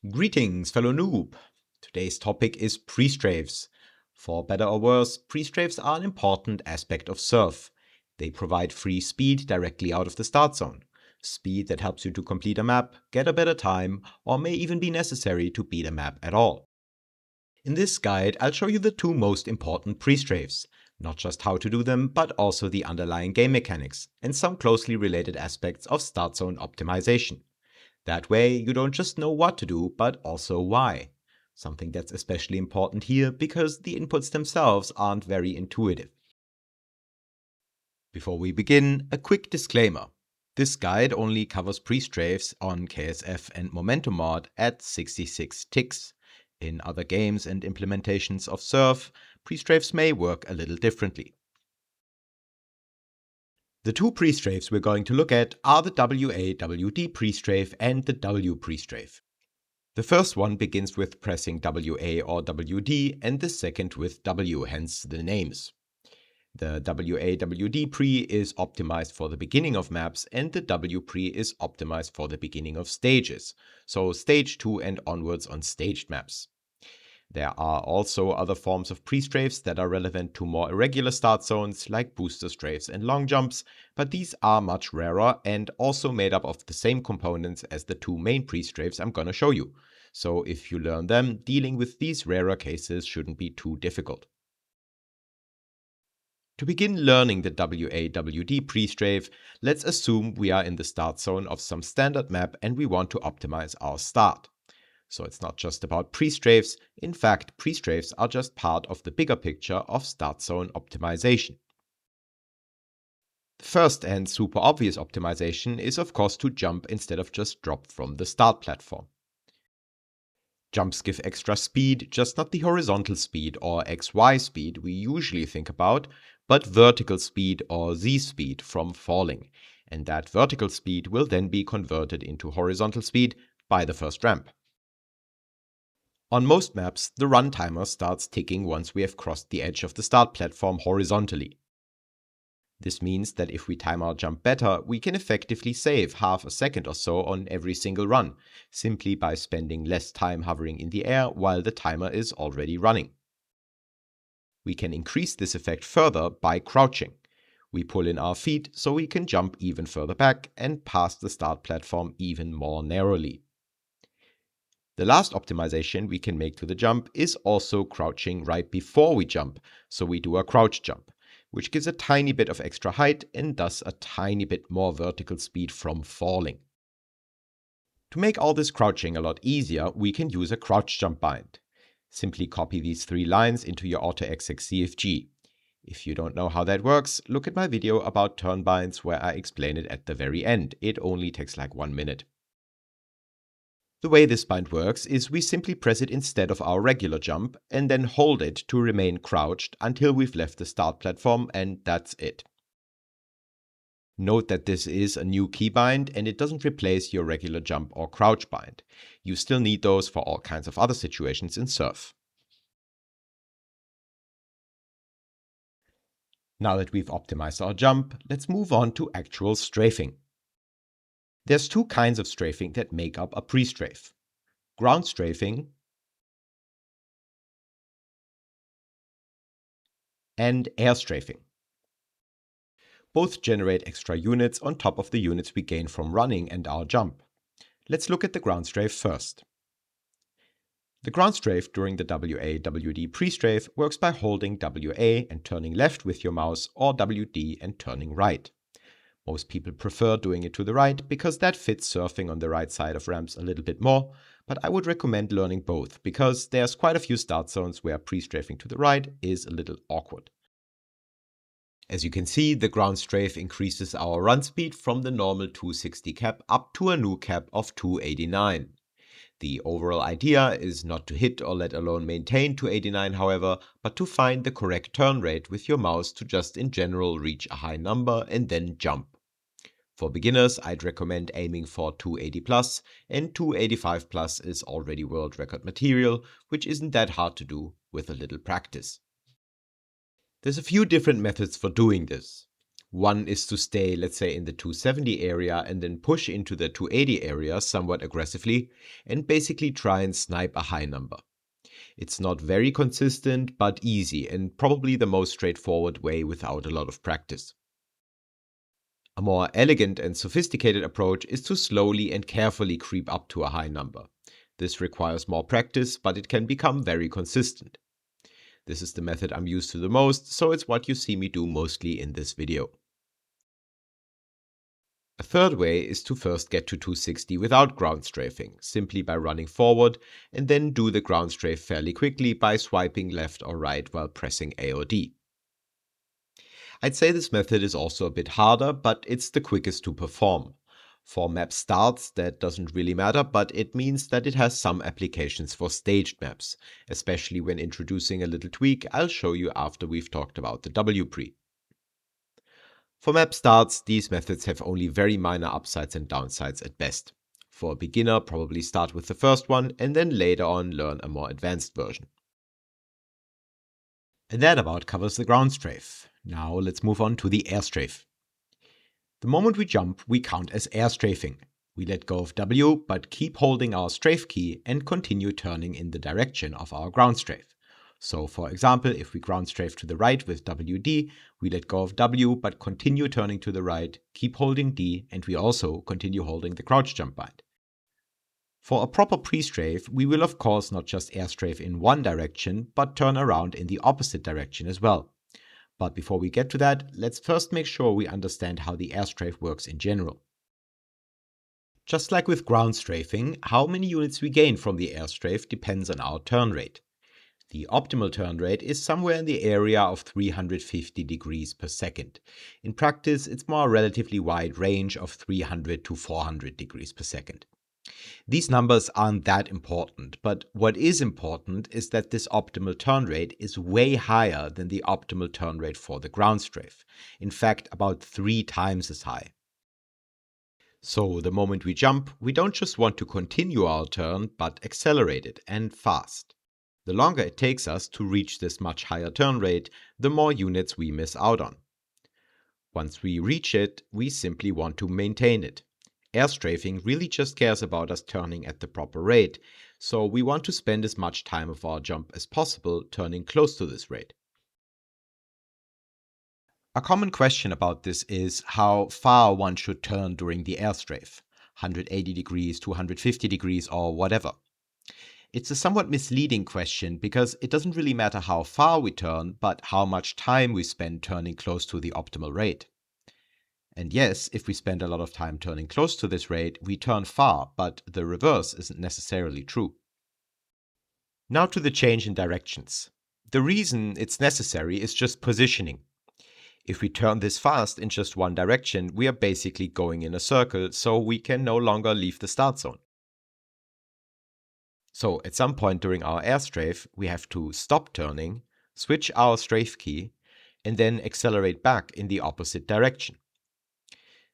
Greetings, fellow noob! Today's topic is prestrafes. For better or worse, prestrafes are an important aspect of surf. They provide free speed directly out of the start zone. Speed that helps you to complete a map, get a better time, or may even be necessary to beat a map at all. In this guide, I'll show you the two most important prestrafes. Not just how to do them, but also the underlying game mechanics, and some closely related aspects of start zone optimization. That way, you don't just know what to do, but also why. Something that's especially important here because the inputs themselves aren't very intuitive. Before we begin, a quick disclaimer. This guide only covers prestrafes on KSF and Momentum mod at 66 ticks. In other games and implementations of Surf, prestrafes may work a little differently. The two prestrafes we're going to look at are the WA-WD-Prestrafe and the W-Prestrafe. The first one begins with pressing WA or WD and the second with W, hence the names. The WA-WD-Pre is optimized for the beginning of maps and the W-Pre is optimized for the beginning of stages, so stage 2 and onwards on staged maps. There are also other forms of prestrafes that are relevant to more irregular start zones like booster strafes and long jumps, but these are much rarer and also made up of the same components as the two main prestrafes I'm gonna show you. So if you learn them, dealing with these rarer cases shouldn't be too difficult. To begin learning the WA-WD-Prestrafe, let's assume we are in the start zone of some standard map and we want to optimize our start. So it's not just about prestrafes. In fact, prestrafes are just part of the bigger picture of start zone optimization. The first and super obvious optimization is of course to jump instead of just drop from the start platform. Jumps give extra speed, just not the horizontal speed or XY speed we usually think about, but vertical speed or Z speed from falling. And that vertical speed will then be converted into horizontal speed by the first ramp. On most maps, the run timer starts ticking once we have crossed the edge of the start platform horizontally. This means that if we time our jump better, we can effectively save half a second or so on every single run, simply by spending less time hovering in the air while the timer is already running. We can increase this effect further by crouching. We pull in our feet so we can jump even further back and past the start platform even more narrowly. The last optimization we can make to the jump is also crouching right before we jump, so we do a crouch jump, which gives a tiny bit of extra height and thus a tiny bit more vertical speed from falling. To make all this crouching a lot easier, we can use a Crouchjump bind. Simply copy these 3 lines into your autoexec.cfg. If you don't know how that works, look at my video about Turnbinds where I explain it at the very end. It only takes like 1 minute. The way this bind works is we simply press it instead of our regular jump and then hold it to remain crouched until we've left the start platform, and that's it. Note that this is a new keybind and it doesn't replace your regular jump or crouch bind. You still need those for all kinds of other situations in Surf. Now that we've optimized our jump, let's move on to actual strafing. There's 2 kinds of strafing that make up a prestrafe: ground strafing and air strafing. Both generate extra units on top of the units we gain from running and our jump. Let's look at the ground strafe first. The ground strafe during the WA-WD-Prestrafe works by holding WA and turning left with your mouse, or WD and turning right. Most people prefer doing it to the right because that fits surfing on the right side of ramps a little bit more, but I would recommend learning both because there's quite a few start zones where prestrafing to the right is a little awkward. As you can see, the ground strafe increases our run speed from the normal 260 cap up to a new cap of 289. The overall idea is not to hit or let alone maintain 289 however, but to find the correct turn rate with your mouse to just in general reach a high number and then jump. For beginners, I'd recommend aiming for 280 plus, and 285 plus is already world record material, which isn't that hard to do with a little practice. There's a few different methods for doing this. One is to stay, let's say, in the 270 area and then push into the 280 area somewhat aggressively and basically try and snipe a high number. It's not very consistent, but easy and probably the most straightforward way without a lot of practice. A more elegant and sophisticated approach is to slowly and carefully creep up to a high number. This requires more practice, but it can become very consistent. This is the method I'm used to the most, so it's what you see me do mostly in this video. A third way is to first get to 260 without ground strafing, simply by running forward, and then do the ground strafe fairly quickly by swiping left or right while pressing A or D. I'd say this method is also a bit harder, but it's the quickest to perform. For map starts, that doesn't really matter, but it means that it has some applications for staged maps, especially when introducing a little tweak I'll show you after we've talked about the W-Pre. For map starts, these methods have only very minor upsides and downsides at best. For a beginner, probably start with the first one and then later on learn a more advanced version. And that about covers the ground strafe. Now let's move on to the airstrafe. The moment we jump, we count as airstrafing. We let go of W, but keep holding our strafe key and continue turning in the direction of our ground strafe. So for example, if we ground strafe to the right with WD, we let go of W but continue turning to the right, keep holding D, and we also continue holding the Crouchjump bind. For a proper pre-strafe, we will of course not just airstrafe in one direction, but turn around in the opposite direction as well. But before we get to that, let's first make sure we understand how the airstrafe works in general. Just like with ground strafing, how many units we gain from the airstrafe depends on our turn rate. The optimal turn rate is somewhere in the area of 350 degrees per second. In practice, it's more a relatively wide range of 300 to 400 degrees per second. These numbers aren't that important, but what is important is that this optimal turn rate is way higher than the optimal turn rate for the ground strafe. In fact, about 3 times as high. So the moment we jump, we don't just want to continue our turn, but accelerate it, and fast. The longer it takes us to reach this much higher turn rate, the more units we miss out on. Once we reach it, we simply want to maintain it. Airstrafing really just cares about us turning at the proper rate, so we want to spend as much time of our jump as possible turning close to this rate. A common question about this is how far one should turn during the airstrafe, 180 degrees, 250 degrees, or whatever. It's a somewhat misleading question because it doesn't really matter how far we turn, but how much time we spend turning close to the optimal rate. And yes, if we spend a lot of time turning close to this rate, we turn far, but the reverse isn't necessarily true. Now to the change in directions. The reason it's necessary is just positioning. If we turn this fast in just one direction, we are basically going in a circle, so we can no longer leave the start zone. So at some point during our airstrafe, we have to stop turning, switch our strafe key, and then accelerate back in the opposite direction.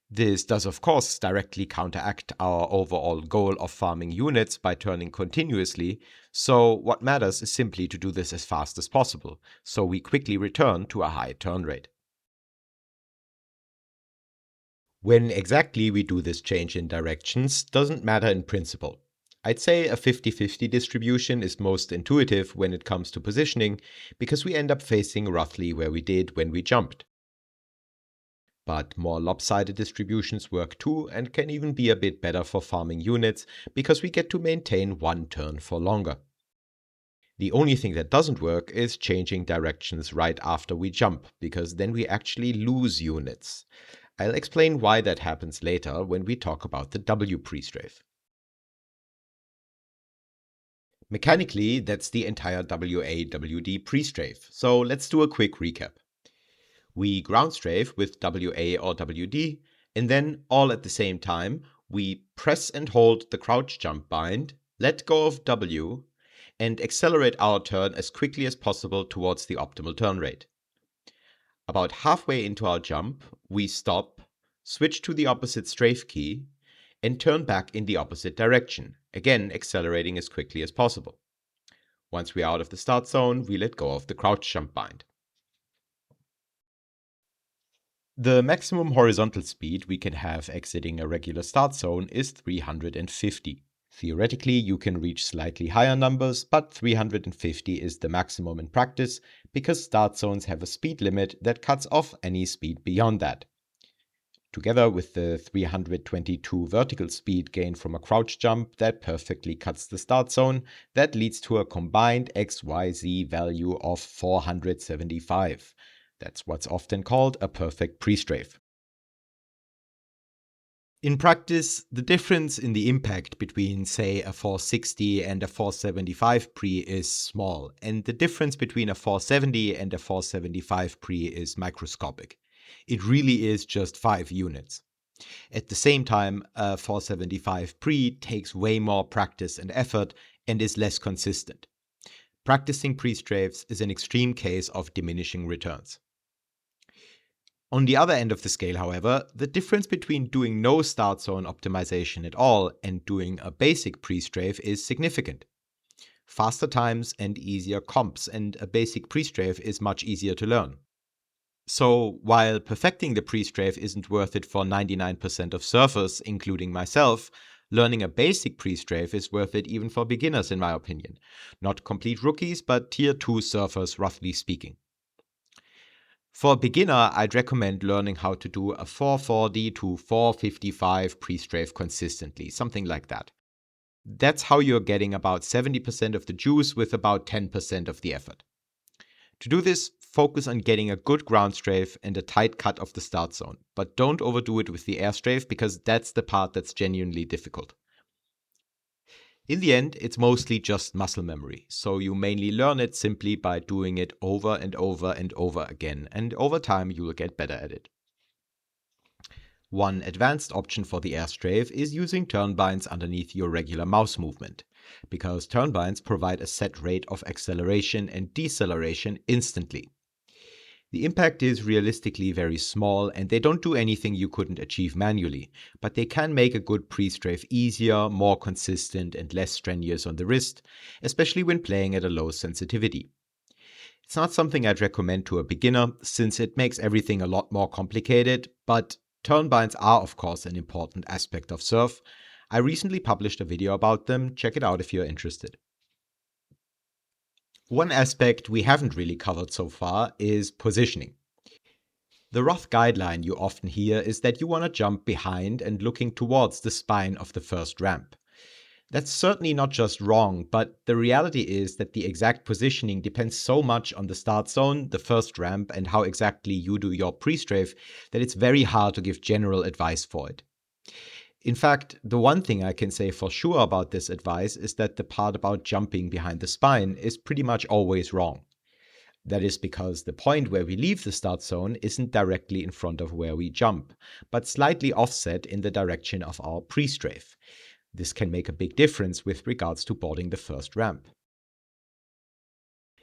This does of course directly counteract our overall goal of farming units by turning continuously, so what matters is simply to do this as fast as possible, so we quickly return to a high turn rate. When exactly we do this change in directions doesn't matter in principle. I'd say a 50-50 distribution is most intuitive when it comes to positioning, because we end up facing roughly where we did when we jumped. But more lopsided distributions work too and can even be a bit better for farming units, because we get to maintain one turn for longer. The only thing that doesn't work is changing directions right after we jump, because then we actually lose units. I'll explain why that happens later when we talk about the W-Prestrafe. Mechanically, that's the entire WA-WD-Prestrafe, so let's do a quick recap. We ground strafe with WA or WD, and then, all at the same time, we press and hold the Crouchjump bind, let go of W, and accelerate our turn as quickly as possible towards the optimal turn rate. About halfway into our jump, we stop, switch to the opposite strafe key, and turn back in the opposite direction, again accelerating as quickly as possible. Once we are out of the start zone, we let go of the Crouchjump bind. The maximum horizontal speed we can have exiting a regular start zone is 350. Theoretically, you can reach slightly higher numbers, but 350 is the maximum in practice because start zones have a speed limit that cuts off any speed beyond that. Together with the 322 vertical speed gained from a crouch jump that perfectly cuts the start zone, that leads to a combined XYZ value of 475. That's what's often called a perfect prestrafe. In practice, the difference in the impact between, say, a 460 and a 475 pre is small, and the difference between a 470 and a 475 pre is microscopic. It really is just 5 units. At the same time, a 475 pre takes way more practice and effort and is less consistent. Practicing prestrafes is an extreme case of diminishing returns. On the other end of the scale, however, the difference between doing no start zone optimization at all and doing a basic prestrafe is significant. Faster times and easier comps, and a basic prestrafe is much easier to learn. So, while perfecting the prestrafe isn't worth it for 99% of surfers, including myself, learning a basic prestrafe is worth it even for beginners, in my opinion. Not complete rookies, but tier 2 surfers, roughly speaking. For a beginner, I'd recommend learning how to do a 440 to 455 prestrafe consistently, something like that. That's how you're getting about 70% of the juice with about 10% of the effort. To do this, focus on getting a good ground strafe and a tight cut of the start zone, but don't overdo it with the airstrafe because that's the part that's genuinely difficult. In the end, it's mostly just muscle memory, so you mainly learn it simply by doing it over and over and over again, and over time you will get better at it. One advanced option for the airstrafe is using turnbinds underneath your regular mouse movement, because turnbinds provide a set rate of acceleration and deceleration instantly. The impact is realistically very small, and they don't do anything you couldn't achieve manually, but they can make a good pre-strafe easier, more consistent, and less strenuous on the wrist, especially when playing at a low sensitivity. It's not something I'd recommend to a beginner, since it makes everything a lot more complicated, but turnbinds are of course an important aspect of surf. I recently published a video about them, check it out if you're interested. One aspect we haven't really covered so far is positioning. The rough guideline you often hear is that you want to jump behind and looking towards the spine of the first ramp. That's certainly not just wrong, but the reality is that the exact positioning depends so much on the start zone, the first ramp, and how exactly you do your prestrafe that it's very hard to give general advice for it. In fact, the one thing I can say for sure about this advice is that the part about jumping behind the spine is pretty much always wrong. That is because the point where we leave the start zone isn't directly in front of where we jump, but slightly offset in the direction of our prestrafe. This can make a big difference with regards to boarding the first ramp.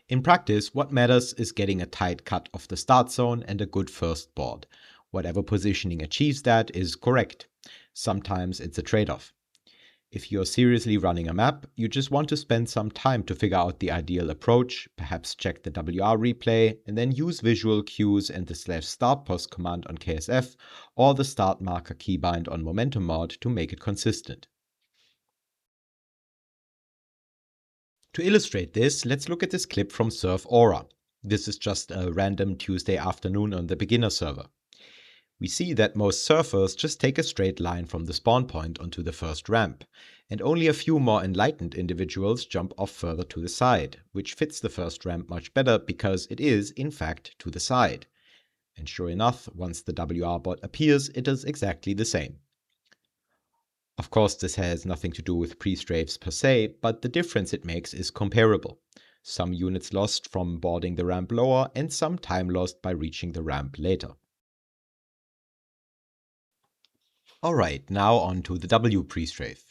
In practice, what matters is getting a tight cut of the start zone and a good first board. Whatever positioning achieves that is correct. Sometimes it's a trade-off. If you're seriously running a map, you just want to spend some time to figure out the ideal approach, perhaps check the WR replay, and then use visual cues and the /start post command on KSF or the start marker keybind on Momentum Mod to make it consistent. To illustrate this, let's look at this clip from Surf Aura. This is just a random Tuesday afternoon on the beginner server. We see that most surfers just take a straight line from the spawn point onto the first ramp, and only a few more enlightened individuals jump off further to the side, which fits the first ramp much better because it is, in fact, to the side. And sure enough, once the WR bot appears, it is exactly the same. Of course, this has nothing to do with prestrafes per se, but the difference it makes is comparable. Some units lost from boarding the ramp lower, and some time lost by reaching the ramp later. Alright, now on to the W-Prestrafe.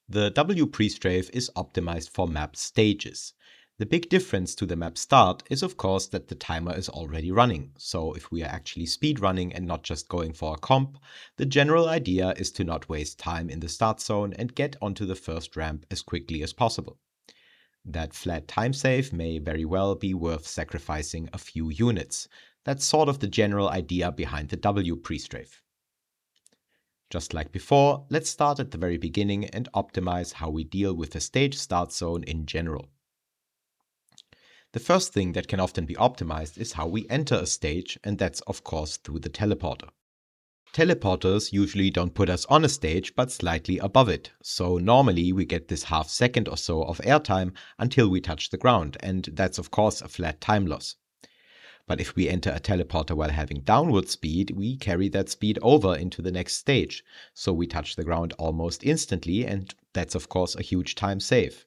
The W-Prestrafe is optimized for map stages. The big difference to the map start is of course that the timer is already running, so if we are actually speedrunning and not just going for a comp, the general idea is to not waste time in the start zone and get onto the first ramp as quickly as possible. That flat time save may very well be worth sacrificing a few units. That's sort of the general idea behind the W-Prestrafe. Just like before, let's start at the very beginning and optimize how we deal with the stage start zone in general. The first thing that can often be optimized is how we enter a stage, and that's of course through the teleporter. Teleporters usually don't put us on a stage but slightly above it, so normally we get this half second or so of airtime until we touch the ground, and that's of course a flat time loss. But if we enter a teleporter while having downward speed, we carry that speed over into the next stage, so we touch the ground almost instantly, and that's of course a huge time save.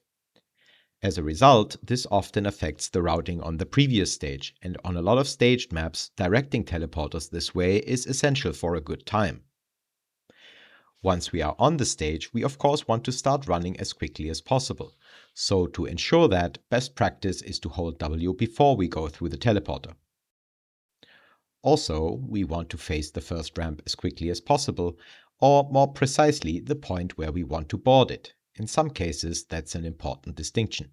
As a result, this often affects the routing on the previous stage, and on a lot of staged maps, directing teleporters this way is essential for a good time. Once we are on the stage, we of course want to start running as quickly as possible. So to ensure that, best practice is to hold W before we go through the teleporter. Also, we want to face the first ramp as quickly as possible, or more precisely, the point where we want to board it. In some cases, that's an important distinction.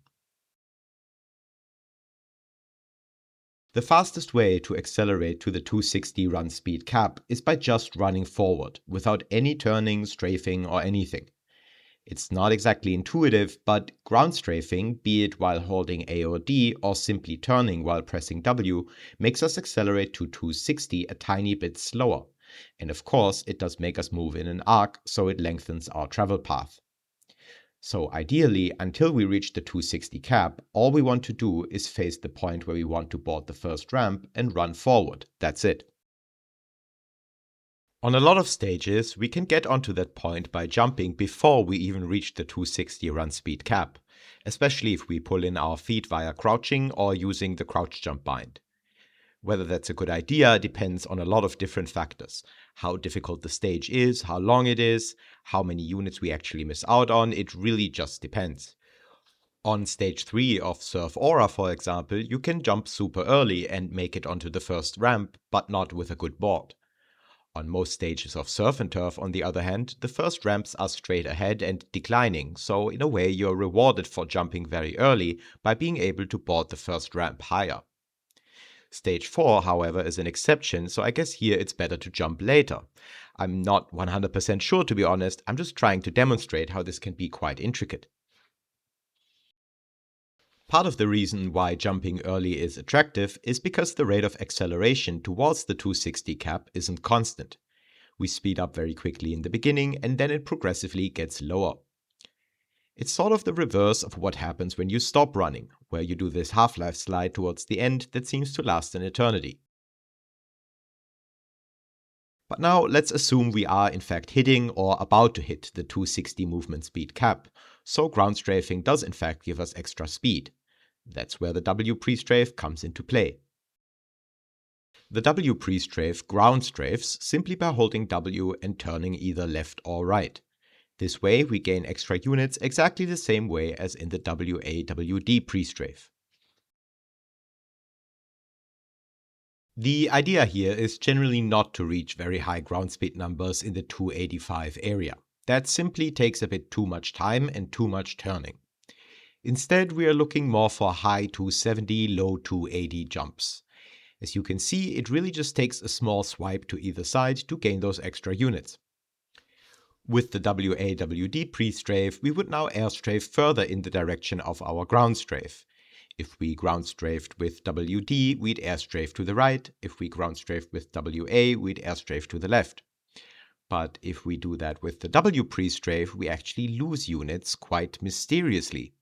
The fastest way to accelerate to the 260 run speed cap is by just running forward, without any turning, strafing, or anything. It's not exactly intuitive, but ground strafing, be it while holding A or D or simply turning while pressing W, makes us accelerate to 260 a tiny bit slower. And of course, it does make us move in an arc, so it lengthens our travel path. So ideally, until we reach the 260 cap, all we want to do is face the point where we want to board the first ramp and run forward. That's it. On a lot of stages, we can get onto that point by jumping before we even reach the 260 run speed cap, especially if we pull in our feet via crouching or using the Crouchjump bind. Whether that's a good idea depends on a lot of different factors. How difficult the stage is, how long it is, how many units we actually miss out on, it really just depends. On stage 3 of Surf Aura, for example, you can jump super early and make it onto the first ramp, but not with a good board. On most stages of Surf and Turf, on the other hand, the first ramps are straight ahead and declining, so in a way you're rewarded for jumping very early by being able to board the first ramp higher. Stage 4, however, is an exception, so I guess here it's better to jump later. I'm not 100% sure, to be honest, I'm just trying to demonstrate how this can be quite intricate. Part of the reason why jumping early is attractive is because the rate of acceleration towards the 260 cap isn't constant. We speed up very quickly in the beginning and then it progressively gets lower. It's sort of the reverse of what happens when you stop running, where you do this half-life slide towards the end that seems to last an eternity. But now let's assume we are in fact hitting or about to hit the 260 movement speed cap, so ground strafing does in fact give us extra speed. That's where the W-Prestrafe comes into play. The W-Prestrafe ground strafes simply by holding W and turning either left or right. This way we gain extra units exactly the same way as in the WA-WD-Prestrafe. The idea here is generally not to reach very high ground speed numbers in the 285 area. That simply takes a bit too much time and too much turning. Instead, we are looking more for high 270, low 280 jumps. As you can see, it really just takes a small swipe to either side to gain those extra units. With the WA-WD-Prestrafe, we would now airstrafe further in the direction of our ground strafe. If we ground strafed with WD, we'd airstrafe to the right. If we ground strafed with WA, we'd airstrafe to the left. But if we do that with the W-Prestrafe, we actually lose units quite mysteriously.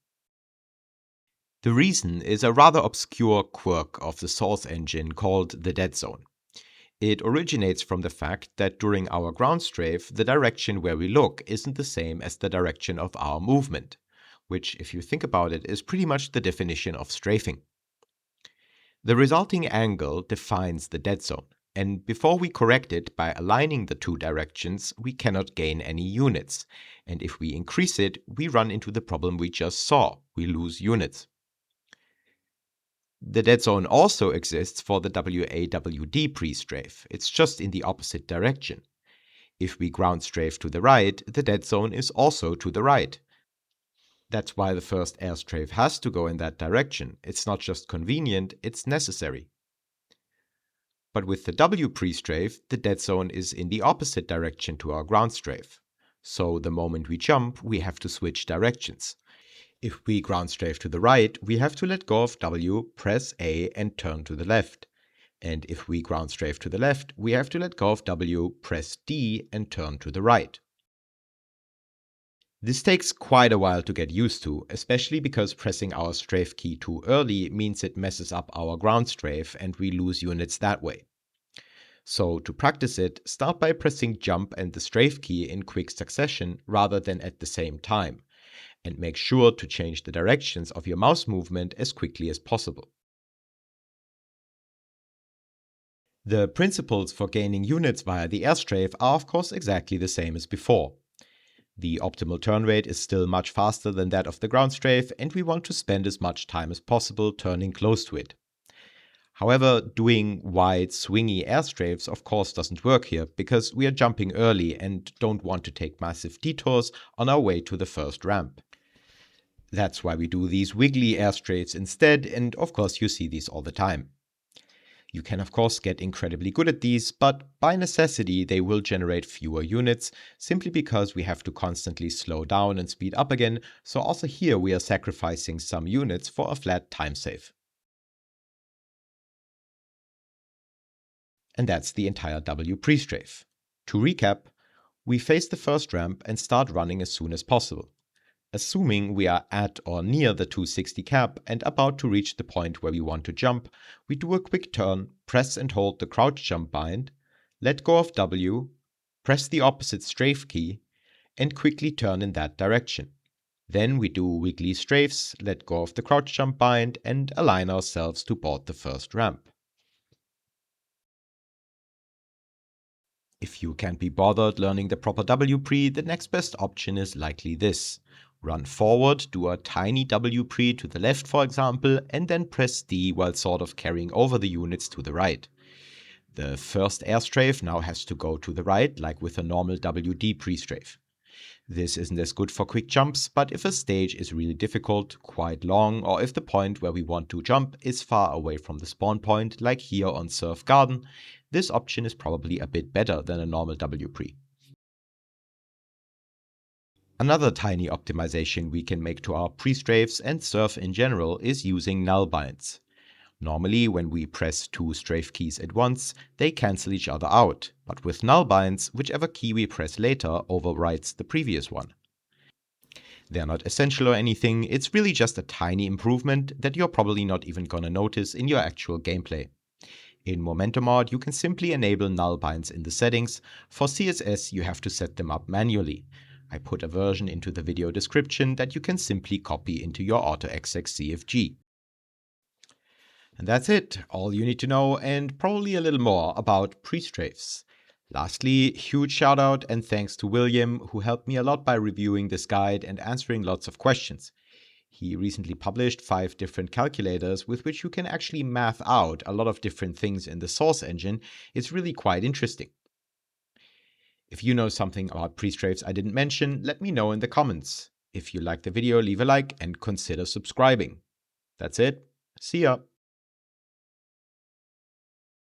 The reason is a rather obscure quirk of the source engine called the dead zone. It originates from the fact that during our ground strafe, the direction where we look isn't the same as the direction of our movement, which, if you think about it, is pretty much the definition of strafing. The resulting angle defines the dead zone, and before we correct it by aligning the two directions, we cannot gain any units, and if we increase it, we run into the problem we just saw, we lose units. The dead zone also exists for the WA-WD-Prestrafe, it's just in the opposite direction. If we ground strafe to the right, the dead zone is also to the right. That's why the first airstrafe has to go in that direction. It's not just convenient, it's necessary. But with the W-Prestrafe, the dead zone is in the opposite direction to our ground strafe. So the moment we jump, we have to switch directions. If we ground strafe to the right, we have to let go of W, press A, and turn to the left. And if we ground strafe to the left, we have to let go of W, press D, and turn to the right. This takes quite a while to get used to, especially because pressing our strafe key too early means it messes up our ground strafe and we lose units that way. So to practice it, start by pressing jump and the strafe key in quick succession rather than at the same time, and make sure to change the directions of your mouse movement as quickly as possible. The principles for gaining units via the airstrafe are of course exactly the same as before. The optimal turn rate is still much faster than that of the ground strafe, and we want to spend as much time as possible turning close to it. However, doing wide, swingy airstrafes of course doesn't work here, because we are jumping early and don't want to take massive detours on our way to the first ramp. That's why we do these wiggly airstrafes instead, and of course you see these all the time. You can of course get incredibly good at these, but by necessity they will generate fewer units, simply because we have to constantly slow down and speed up again, so also here we are sacrificing some units for a flat time save. And that's the entire W-Prestrafe. To recap, we face the first ramp and start running as soon as possible. Assuming we are at or near the 260 cap and about to reach the point where we want to jump, we do a quick turn, press and hold the Crouchjump bind, let go of W, press the opposite strafe key, and quickly turn in that direction. Then we do wiggly strafes, let go of the Crouchjump bind, and align ourselves to board the first ramp. If you can't be bothered learning the proper W-pre, the next best option is likely this. Run forward, do a tiny W-pre to the left for example, and then press D while sort of carrying over the units to the right. The first airstrafe now has to go to the right, like with a normal WD-Prestrafe. This isn't as good for quick jumps, but if a stage is really difficult, quite long, or if the point where we want to jump is far away from the spawn point, like here on Surf Garden, this option is probably a bit better than a normal W-pre. Another tiny optimization we can make to our pre-strafes and surf in general is using Nullbinds. Normally, when we press two strafe keys at once, they cancel each other out, but with Nullbinds, whichever key we press later overwrites the previous one. They're not essential or anything, it's really just a tiny improvement that you're probably not even gonna notice in your actual gameplay. In MomMod, you can simply enable Nullbinds in the settings. For CSS, you have to set them up manually. I put a version into the video description that you can simply copy into your autoexec.cfg. And that's it, all you need to know, and probably a little more about pre-strafes. Lastly, huge shout out and thanks to William, who helped me a lot by reviewing this guide and answering lots of questions. He recently published 5 different calculators with which you can actually math out a lot of different things in the source engine. It's really quite interesting. If you know something about pre-strafes I didn't mention, let me know in the comments. If you liked the video, leave a like and consider subscribing. That's it. See ya.